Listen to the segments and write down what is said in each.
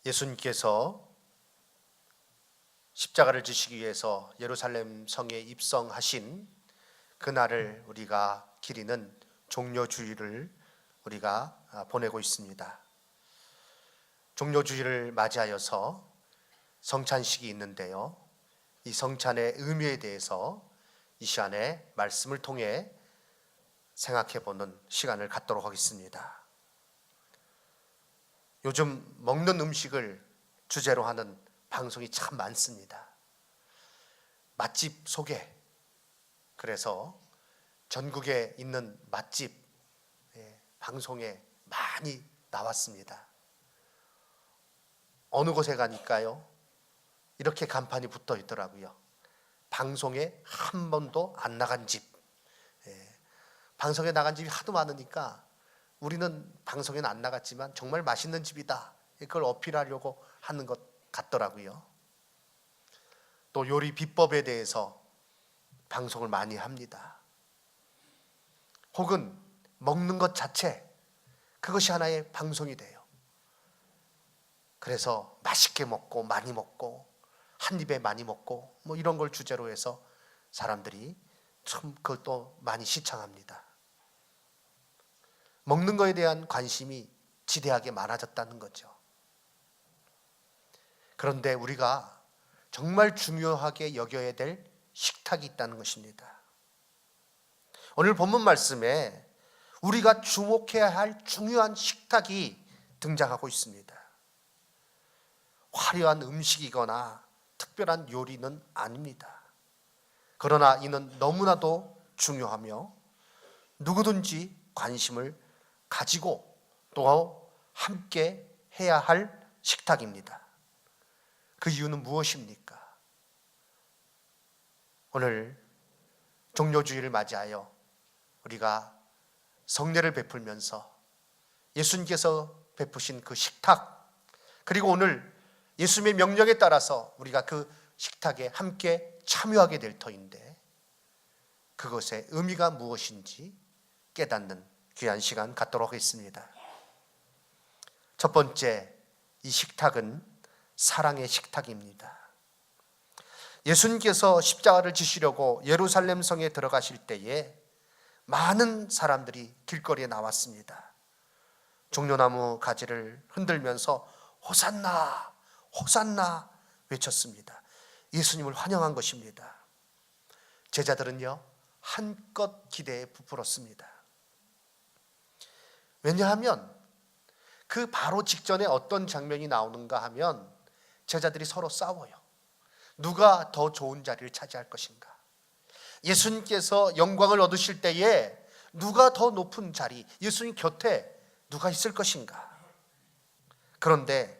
예수님께서 십자가를 지시기 위해서 예루살렘 성에 입성하신 그날을 우리가 기리는 종려주일을 우리가 보내고 있습니다. 종려주일을 맞이하여서 성찬식이 있는데요, 이 성찬의 의미에 대해서 이 시간에 말씀을 통해 생각해 보는 시간을 갖도록 하겠습니다. 요즘 먹는 음식을 주제로 하는 방송이 참 많습니다. 맛집 소개, 그래서 전국에 있는 맛집 방송에 많이 나왔습니다. 어느 곳에 가니까요, 이렇게 간판이 붙어 있더라고요. 방송에 한 번도 안 나간 집. 방송에 나간 집이 하도 많으니까 우리는 방송에는 안 나갔지만 정말 맛있는 집이다, 그걸 어필하려고 하는 것 같더라고요. 또 요리 비법에 대해서 방송을 많이 합니다. 혹은 먹는 것 자체, 그것이 하나의 방송이 돼요. 그래서 맛있게 먹고 많이 먹고 한 입에 많이 먹고 이런 걸 주제로 해서 사람들이 참 그걸 또 많이 시청합니다. 먹는 거에 대한 관심이 지대하게 많아졌다는 거죠. 그런데 우리가 정말 중요하게 여겨야 될 식탁이 있다는 것입니다. 오늘 본문 말씀에 우리가 주목해야 할 중요한 식탁이 등장하고 있습니다. 화려한 음식이거나 특별한 요리는 아닙니다. 그러나 이는 너무나도 중요하며 누구든지 관심을 가지고 또 함께 해야 할 식탁입니다. 그 이유는 무엇입니까? 오늘 종료주일을 맞이하여 우리가 성례를 베풀면서 예수님께서 베푸신 그 식탁, 그리고 오늘 예수님의 명령에 따라서 우리가 그 식탁에 함께 참여하게 될 터인데, 그것의 의미가 무엇인지 깨닫는 귀한 시간 갖도록 하겠습니다. 첫 번째, 이 식탁은 사랑의 식탁입니다. 예수님께서 십자가를 지시려고 예루살렘 성에 들어가실 때에 많은 사람들이 길거리에 나왔습니다. 종려나무 가지를 흔들면서 호산나, 호산나 외쳤습니다. 예수님을 환영한 것입니다. 제자들은요, 한껏 기대에 부풀었습니다. 왜냐하면 그 바로 직전에 어떤 장면이 나오는가 하면 제자들이 서로 싸워요. 누가 더 좋은 자리를 차지할 것인가? 예수님께서 영광을 얻으실 때에 누가 더 높은 자리, 예수님 곁에 누가 있을 것인가? 그런데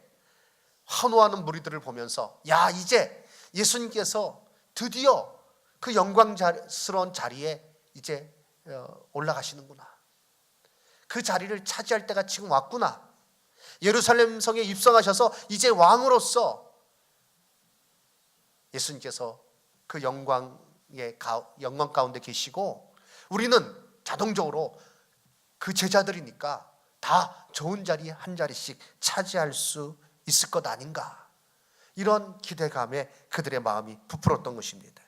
환호하는 무리들을 보면서, 야, 이제 예수님께서 드디어 그 영광스러운 자리에 이제 올라가시는구나. 그 자리를 차지할 때가 지금 왔구나. 예루살렘 성에 입성하셔서 이제 왕으로서 예수님께서 그 영광 가운데 계시고, 우리는 자동적으로 그 제자들이니까 다 좋은 자리 한 자리씩 차지할 수 있을 것 아닌가, 이런 기대감에 그들의 마음이 부풀었던 것입니다.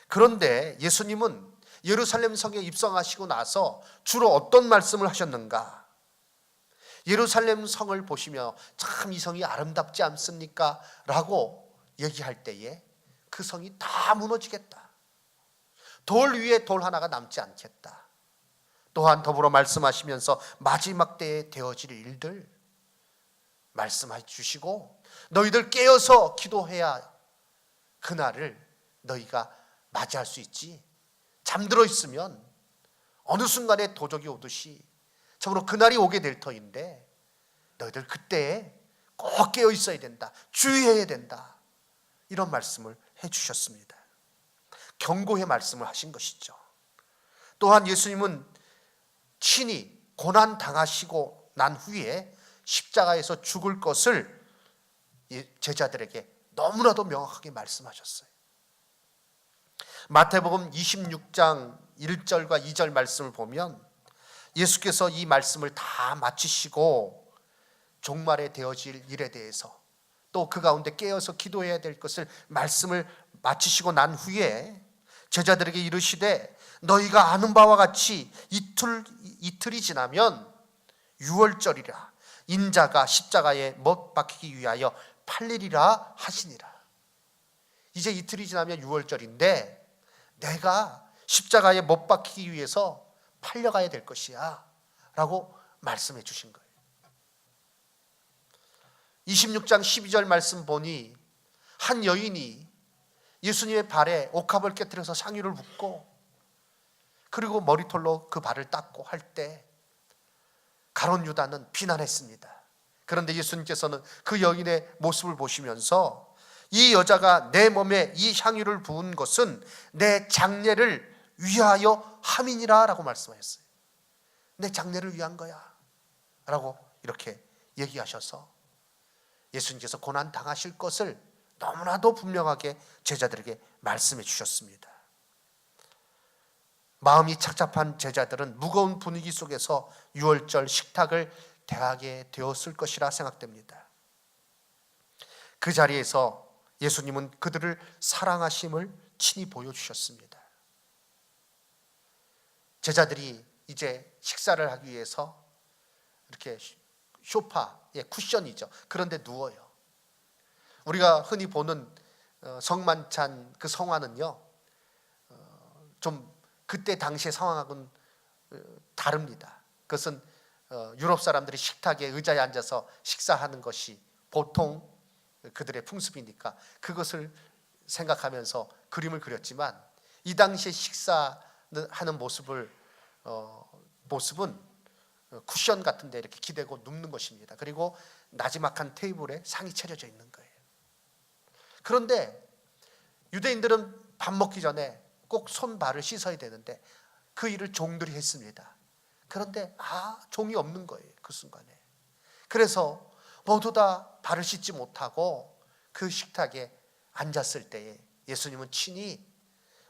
그런데 예수님은 예루살렘 성에 입성하시고 나서 주로 어떤 말씀을 하셨는가? 예루살렘 성을 보시며 참 이 성이 아름답지 않습니까? 라고 얘기할 때에 그 성이 다 무너지겠다, 돌 위에 돌 하나가 남지 않겠다. 또한 더불어 말씀하시면서 마지막 때에 되어질 일들 말씀해 주시고, 너희들 깨어서 기도해야 그날을 너희가 맞이할 수 있지, 잠들어 있으면 어느 순간에 도적이 오듯이 참으로 그날이 오게 될 터인데, 너희들 그때에 꼭 깨어 있어야 된다, 주의해야 된다, 이런 말씀을 해주셨습니다. 경고의 말씀을 하신 것이죠. 또한 예수님은 친히 고난 당하시고 난 후에 십자가에서 죽을 것을 제자들에게 너무나도 명확하게 말씀하셨어요. 마태복음 26장 1절과 2절 말씀을 보면 예수께서 이 말씀을 다 마치시고 종말에 되어질 일에 대해서 또 그 가운데 깨어서 기도해야 될 것을 말씀을 마치시고 난 후에 제자들에게 이르시되 너희가 아는 바와 같이 이틀이 지나면 유월절이라 인자가 십자가에 못 박히기 위하여 팔리리라 하시니라. 이제 이틀이 지나면 유월절인데 내가 십자가에 못 박히기 위해서 팔려가야 될 것이야 라고 말씀해 주신 거예요. 26장 12절 말씀 보니 한 여인이 예수님의 발에 옥합을 깨뜨려서 상유를 붓고 그리고 머리털로 그 발을 닦고 할 때 가룟 유다는 비난했습니다. 그런데 예수님께서는 그 여인의 모습을 보시면서 이 여자가 내 몸에 이 향유를 부은 것은 내 장례를 위하여 함이니라 라고 말씀하셨어요. 내 장례를 위한 거야 라고 이렇게 얘기하셔서 예수님께서 고난 당하실 것을 너무나도 분명하게 제자들에게 말씀해 주셨습니다. 마음이 착잡한 제자들은 무거운 분위기 속에서 유월절 식탁을 대하게 되었을 것이라 생각됩니다. 그 자리에서 예수님은 그들을 사랑하심을 친히 보여주셨습니다. 제자들이 이제 식사를 하기 위해서 이렇게 소파에 쿠션이죠. 그런데 누워요. 우리가 흔히 보는 성만찬 그 성화는요, 좀 그때 당시의 상황하고는 다릅니다. 그것은 유럽 사람들이 식탁에 의자에 앉아서 식사하는 것이 보통 그들의 풍습이니까 그것을 생각하면서 그림을 그렸지만 이 당시에 식사하는 모습은 쿠션 같은 데 이렇게 기대고 눕는 것입니다. 그리고 나지막한 테이블에 상이 차려져 있는 거예요. 그런데 유대인들은 밥 먹기 전에 꼭 손발을 씻어야 되는데 그 일을 종들이 했습니다. 그런데 종이 없는 거예요. 그 순간에. 그래서 모두 다 발을 씻지 못하고 그 식탁에 앉았을 때에 예수님은 친히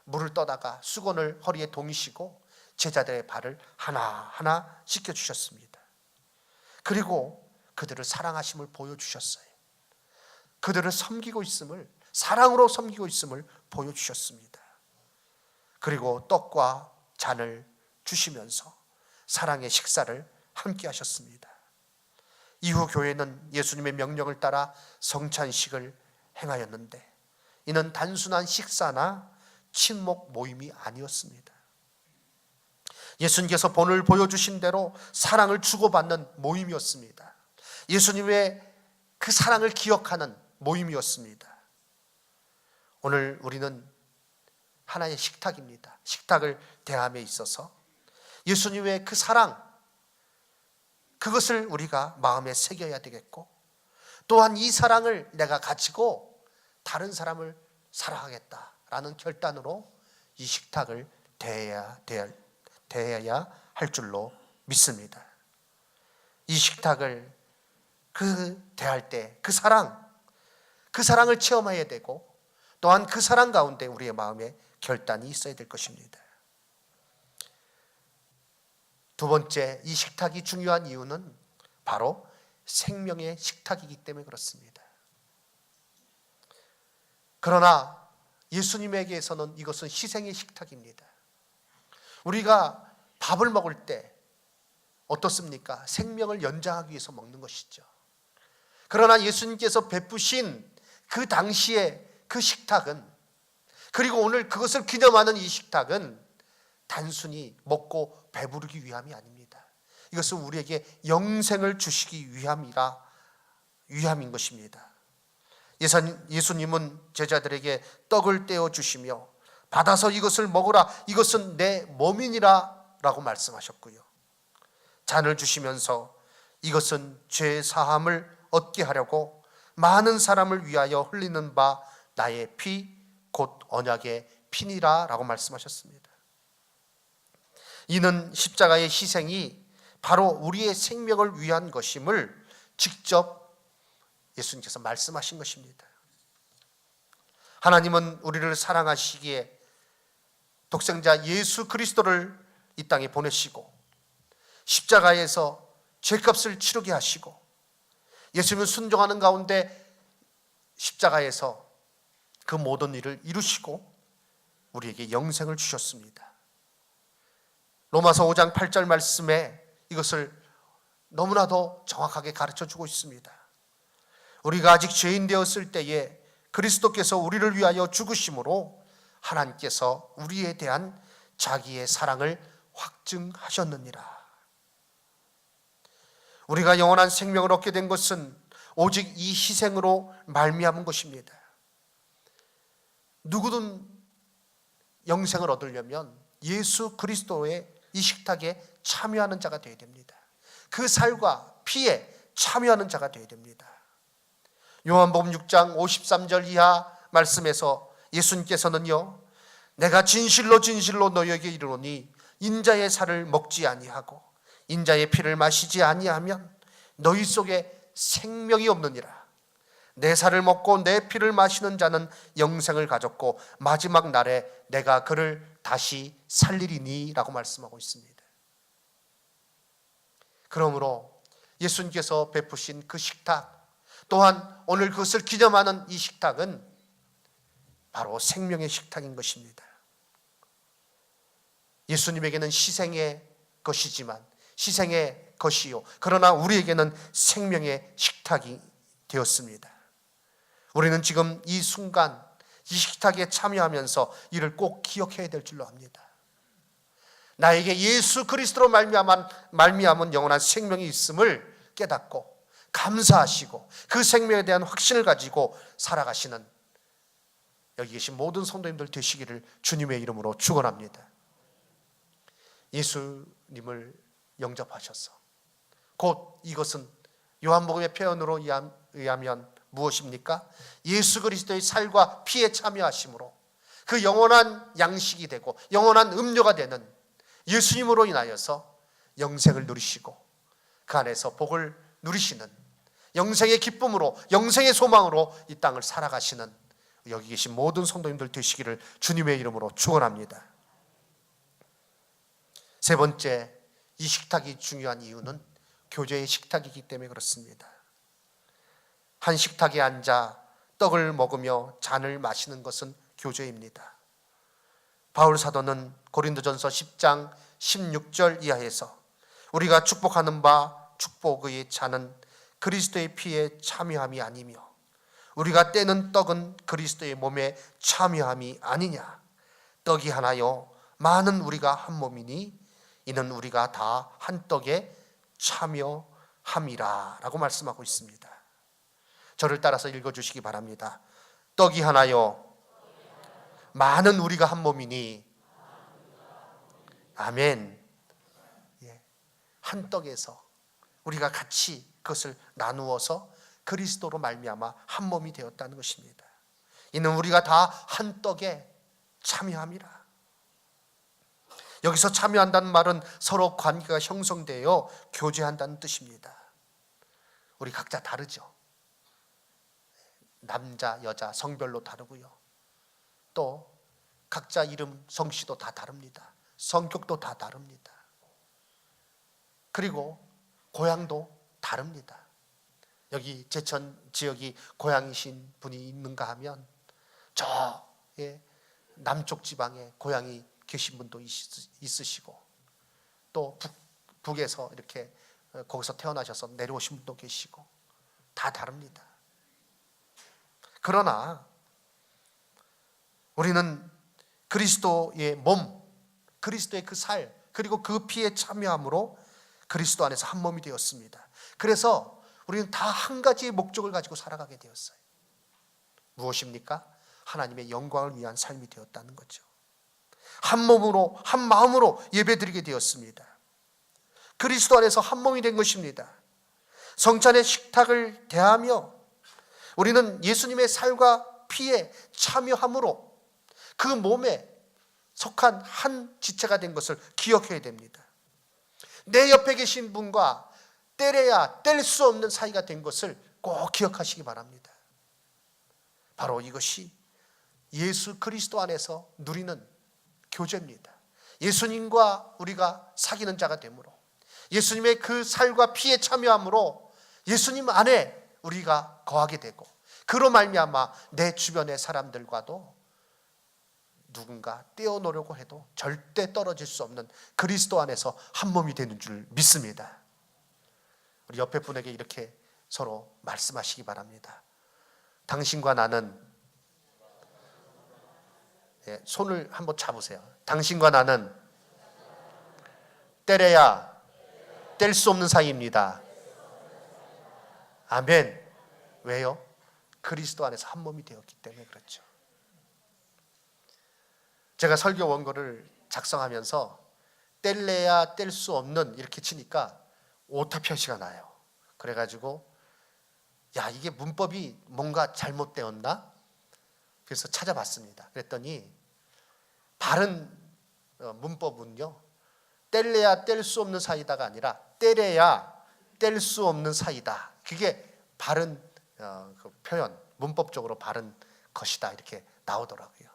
물을 떠다가 수건을 허리에 동이시고 제자들의 발을 하나하나 씻겨주셨습니다. 그리고 그들을 사랑하심을 보여주셨어요. 그들을 섬기고 있음을, 사랑으로 섬기고 있음을 보여주셨습니다. 그리고 떡과 잔을 주시면서 사랑의 식사를 함께 하셨습니다. 이후 교회는 예수님의 명령을 따라 성찬식을 행하였는데 이는 단순한 식사나 친목 모임이 아니었습니다. 예수님께서 본을 보여주신 대로 사랑을 주고받는 모임이었습니다. 예수님의 그 사랑을 기억하는 모임이었습니다. 오늘 우리는 하나의 식탁입니다. 식탁을 대함에 있어서 예수님의 그 사랑, 그것을 우리가 마음에 새겨야 되겠고, 또한 이 사랑을 내가 가지고 다른 사람을 사랑하겠다라는 결단으로 이 식탁을 대해야 할 줄로 믿습니다. 이 식탁을 대할 때 그 사랑을 체험해야 되고, 또한 그 사랑 가운데 우리의 마음에 결단이 있어야 될 것입니다. 두 번째, 이 식탁이 중요한 이유는 바로 생명의 식탁이기 때문에 그렇습니다. 그러나 예수님에게서는 이것은 희생의 식탁입니다. 우리가 밥을 먹을 때 어떻습니까? 생명을 연장하기 위해서 먹는 것이죠. 그러나 예수님께서 베푸신 그 당시의 그 식탁은, 그리고 오늘 그것을 기념하는 이 식탁은 단순히 먹고 배부르기 위함이 아닙니다. 이것은 우리에게 영생을 주시기 위함인 것입니다. 예수님은 제자들에게 떡을 떼어 주시며 받아서 이것을 먹으라, 이것은 내 몸이니라 라고 말씀하셨고요. 잔을 주시면서 이것은 죄 사함을 얻게 하려고 많은 사람을 위하여 흘리는 바 나의 피, 곧 언약의 피니라 라고 말씀하셨습니다. 이는 십자가의 희생이 바로 우리의 생명을 위한 것임을 직접 예수님께서 말씀하신 것입니다. 하나님은 우리를 사랑하시기에 독생자 예수 그리스도를 이 땅에 보내시고 십자가에서 죄값을 치르게 하시고 예수님은 순종하는 가운데 십자가에서 그 모든 일을 이루시고 우리에게 영생을 주셨습니다. 로마서 5장 8절 말씀에 이것을 너무나도 정확하게 가르쳐주고 있습니다. 우리가 아직 죄인 되었을 때에 그리스도께서 우리를 위하여 죽으심으로 하나님께서 우리에 대한 자기의 사랑을 확증하셨느니라. 우리가 영원한 생명을 얻게 된 것은 오직 이 희생으로 말미암은 것입니다. 누구든 영생을 얻으려면 예수 그리스도의 이 식탁에 참여하는 자가 되어야 됩니다. 그 살과 피에 참여하는 자가 되어야 됩니다. 요한복음 6장 53절 이하 말씀에서 예수님께서는요, 내가 진실로 진실로 너희에게 이르노니 인자의 살을 먹지 아니하고 인자의 피를 마시지 아니하면 너희 속에 생명이 없느니라. 내 살을 먹고 내 피를 마시는 자는 영생을 가졌고 마지막 날에 내가 그를 다시 살리리니 라고 말씀하고 있습니다. 그러므로 예수님께서 베푸신 그 식탁, 또한 오늘 그것을 기념하는 이 식탁은 바로 생명의 식탁인 것입니다. 예수님에게는 희생의 것이지만 희생의 것이요, 그러나 우리에게는 생명의 식탁이 되었습니다. 우리는 지금 이 순간 이 식탁에 참여하면서 이를 꼭 기억해야 될 줄로 압니다. 나에게 예수 그리스도로 말미암은 영원한 생명이 있음을 깨닫고 감사하시고 그 생명에 대한 확신을 가지고 살아가시는 여기 계신 모든 성도님들 되시기를 주님의 이름으로 축원합니다. 예수님을 영접하셔서 곧 이것은 요한복음의 표현으로 의하면 무엇입니까? 예수 그리스도의 살과 피에 참여하심으로 그 영원한 양식이 되고 영원한 음료가 되는 예수님으로 인하여서 영생을 누리시고 그 안에서 복을 누리시는 영생의 기쁨으로 영생의 소망으로 이 땅을 살아가시는 여기 계신 모든 성도님들 되시기를 주님의 이름으로 축원합니다. 세 번째, 이 식탁이 중요한 이유는 교제의 식탁이기 때문에 그렇습니다. 한 식탁에 앉아 떡을 먹으며 잔을 마시는 것은 교제입니다. 바울 사도는 고린도전서 10장 16절 이하에서 우리가 축복하는 바 축복의 잔은 그리스도의 피에 참여함이 아니며 우리가 떼는 떡은 그리스도의 몸에 참여함이 아니냐. 떡이 하나요 많은 우리가 한 몸이니 이는 우리가 다 한 떡에 참여함이라 라고 말씀하고 있습니다. 저를 따라서 읽어주시기 바랍니다. 떡이 하나요 많은 우리가 한 몸이니 아멘. 한 떡에서 우리가 같이 그것을 나누어서 그리스도로 말미암아 한 몸이 되었다는 것입니다. 이는 우리가 다 한 떡에 참여함이라. 여기서 참여한다는 말은 서로 관계가 형성되어 교제한다는 뜻입니다. 우리 각자 다르죠. 남자, 여자, 성별로 다르고요. 또 각자 이름, 성씨도 다 다릅니다. 성격도 다 다릅니다. 그리고 고향도 다릅니다. 여기 제천 지역이 고향이신 분이 있는가 하면 저 남쪽 지방에 고향이 계신 분도 있으시고 또 북에서 이렇게 거기서 태어나셔서 내려오신 분도 계시고 다 다릅니다. 그러나 우리는 그리스도의 몸, 그리스도의 그 살, 그리고 그 피에 참여함으로 그리스도 안에서 한 몸이 되었습니다. 그래서 우리는 다 한 가지의 목적을 가지고 살아가게 되었어요. 무엇입니까? 하나님의 영광을 위한 삶이 되었다는 거죠. 한 몸으로, 한 마음으로 예배드리게 되었습니다. 그리스도 안에서 한 몸이 된 것입니다. 성찬의 식탁을 대하며 우리는 예수님의 살과 피에 참여함으로 그 몸에 속한 한 지체가 된 것을 기억해야 됩니다. 내 옆에 계신 분과 떼려야 뗄 수 없는 사이가 된 것을 꼭 기억하시기 바랍니다. 바로 이것이 예수 그리스도 안에서 누리는 교제입니다. 예수님과 우리가 사귀는 자가 되므로 예수님의 그 살과 피에 참여함으로 예수님 안에 우리가 거하게 되고, 그로 말미암아 내 주변의 사람들과도 누군가 떼어놓으려고 해도 절대 떨어질 수 없는 그리스도 안에서 한 몸이 되는 줄 믿습니다. 우리 옆에 분에게 이렇게 서로 말씀하시기 바랍니다. 당신과 나는, 손을 한번 잡으세요. 당신과 나는 떼려야 뗄 수 없는 사이입니다. 아멘. 왜요? 그리스도 안에서 한 몸이 되었기 때문에 그렇죠. 제가 설교 원고를 작성하면서 뗄래야 뗄 수 없는 이렇게 치니까 오타 표시가 나요. 그래가지고 야, 이게 문법이 뭔가 잘못되었나? 그래서 찾아봤습니다. 그랬더니 바른 문법은요, 뗄래야 뗄 수 없는 사이다가 아니라 떼려야 뗄 수 없는 사이다. 그게 바른 그 표현, 문법적으로 바른 것이다 이렇게 나오더라고요.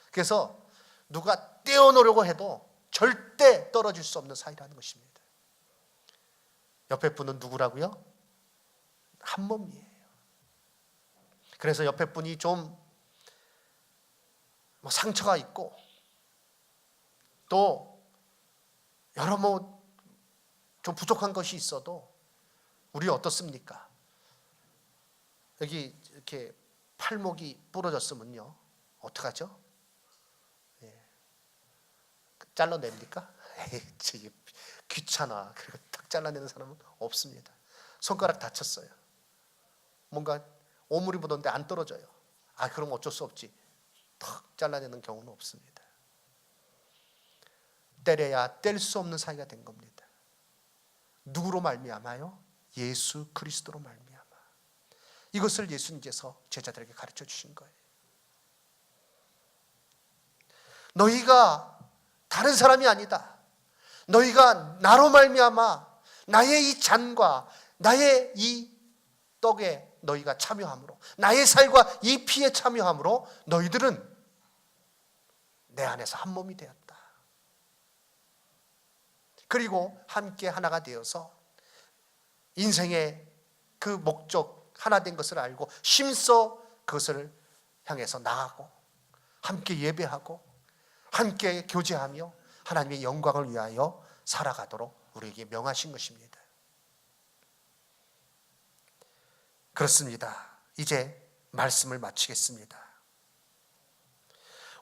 그래서 누가 떼어놓으려고 해도 절대 떨어질 수 없는 사이라는 것입니다. 옆에 분은 누구라고요? 한 몸이에요. 그래서 옆에 분이 좀 상처가 있고 또 여러 좀 부족한 것이 있어도 우리 어떻습니까? 여기 이렇게 팔목이 부러졌으면요 어떡하죠? 잘라냅니까? 귀찮아. 그리고 탁 잘라내는 사람은 없습니다. 손가락 다쳤어요. 뭔가 오물이 묻었는데 안 떨어져요. 그럼 어쩔 수 없지. 탁 잘라내는 경우는 없습니다. 떼려야 뗄 수 없는 사이가 된 겁니다. 누구로 말미암아요? 예수 그리스도로 말미암아. 이것을 예수님께서 제자들에게 가르쳐 주신 거예요. 너희가 다른 사람이 아니다. 너희가 나로 말미암아 나의 이 잔과 나의 이 떡에 너희가 참여함으로, 나의 살과 이 피에 참여함으로 너희들은 내 안에서 한 몸이 되었다. 그리고 함께 하나가 되어서 인생의 그 목적 하나 된 것을 알고 힘써 그것을 향해서 나가고 함께 예배하고 함께 교제하며 하나님의 영광을 위하여 살아가도록 우리에게 명하신 것입니다. 그렇습니다. 이제 말씀을 마치겠습니다.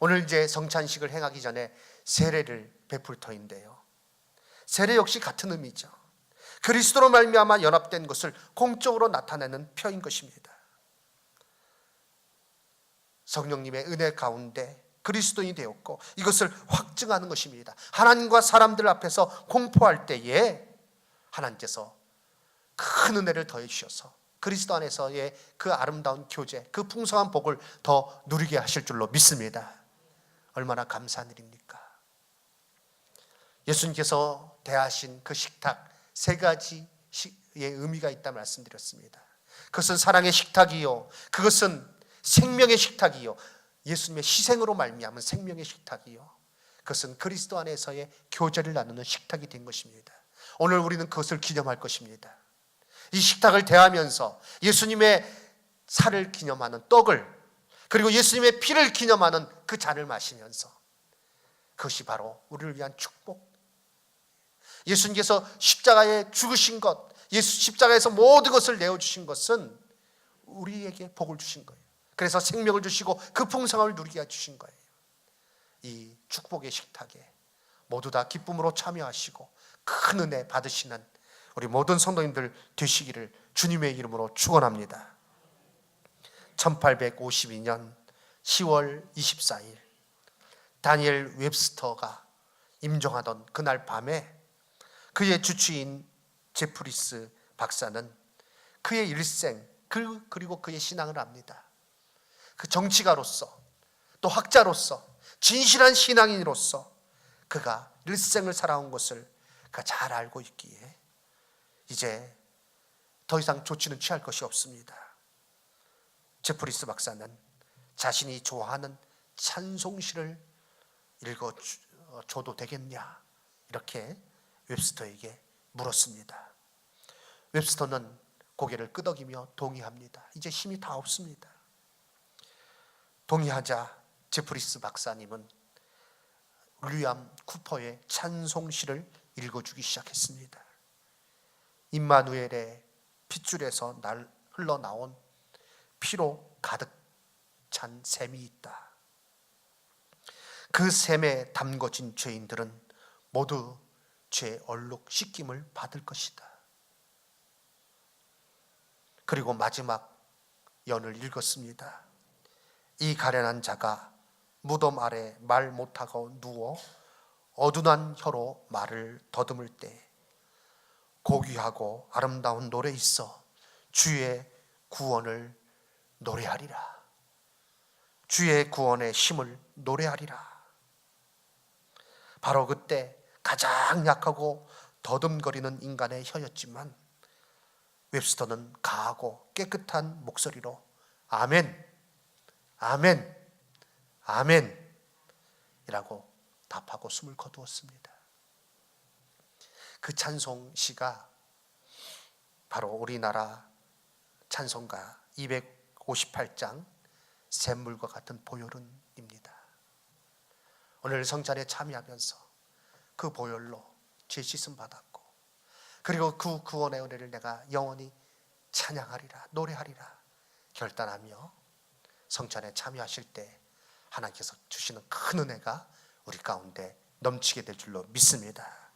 오늘 이제 성찬식을 행하기 전에 세례를 베풀 터인데요, 세례 역시 같은 의미죠. 그리스도로 말미암아 연합된 것을 공적으로 나타내는 표인 것입니다. 성령님의 은혜 가운데 그리스도인이 되었고 이것을 확증하는 것입니다. 하나님과 사람들 앞에서 공포할 때에 하나님께서 큰 은혜를 더해 주셔서 그리스도 안에서의 그 아름다운 교제, 그 풍성한 복을 더 누리게 하실 줄로 믿습니다. 얼마나 감사한 일입니까? 예수님께서 대하신 그 식탁, 세 가지의 의미가 있다 말씀드렸습니다. 그것은 사랑의 식탁이요, 그것은 생명의 식탁이요, 예수님의 희생으로 말미암은 생명의 식탁이요, 그것은 그리스도 안에서의 교제를 나누는 식탁이 된 것입니다. 오늘 우리는 그것을 기념할 것입니다. 이 식탁을 대하면서 예수님의 살을 기념하는 떡을, 그리고 예수님의 피를 기념하는 그 잔을 마시면서 그것이 바로 우리를 위한 축복, 예수님께서 십자가에 죽으신 것, 십자가에서 모든 것을 내어주신 것은 우리에게 복을 주신 거예요. 그래서 생명을 주시고 그 풍성함을 누리게 해주신 거예요. 이 축복의 식탁에 모두 다 기쁨으로 참여하시고 큰 은혜 받으시는 우리 모든 성도님들 되시기를 주님의 이름으로 축원합니다. 1852년 10월 24일 다니엘 웹스터가 임종하던 그날 밤에 그의 주치인 제프리스 박사는 그의 일생 그리고 그의 신앙을 압니다. 그 정치가로서 또 학자로서 진실한 신앙인으로서 그가 일생을 살아온 것을 그가 잘 알고 있기에 이제 더 이상 조치는 취할 것이 없습니다. 제프리스 박사는 자신이 좋아하는 찬송시를 읽어줘도 되겠냐 이렇게 웹스터에게 물었습니다. 웹스터는 고개를 끄덕이며 동의합니다. 이제 힘이 다 없습니다. 동의하자 제프리스 박사님은 윌리엄 쿠퍼의 찬송시를 읽어주기 시작했습니다. 임마누엘의 핏줄에서 날 흘러나온 피로 가득 찬 샘이 있다. 그 샘에 담궈진 죄인들은 모두 죄 얼룩 씻김을 받을 것이다. 그리고 마지막 연을 읽었습니다. 이 가련한 자가 무덤 아래 말 못하고 누워 어둔한 혀로 말을 더듬을 때 고귀하고 아름다운 노래 있어 주의 구원을 노래하리라. 주의 구원의 힘을 노래하리라. 바로 그때 가장 약하고 더듬거리는 인간의 혀였지만 웹스터는 강하고 깨끗한 목소리로 아멘, 아멘, 아멘 이라고 답하고 숨을 거두었습니다. 그 찬송시가 바로 우리나라 찬송가 258장 샘물과 같은 보혈은입니다. 오늘 성찬에 참여하면서 그 보혈로 죄 씻음 받았고, 그리고 그 구원의 은혜를 내가 영원히 찬양하리라, 노래하리라 결단하며 성찬에 참여하실 때 하나님께서 주시는 큰 은혜가 우리 가운데 넘치게 될 줄로 믿습니다.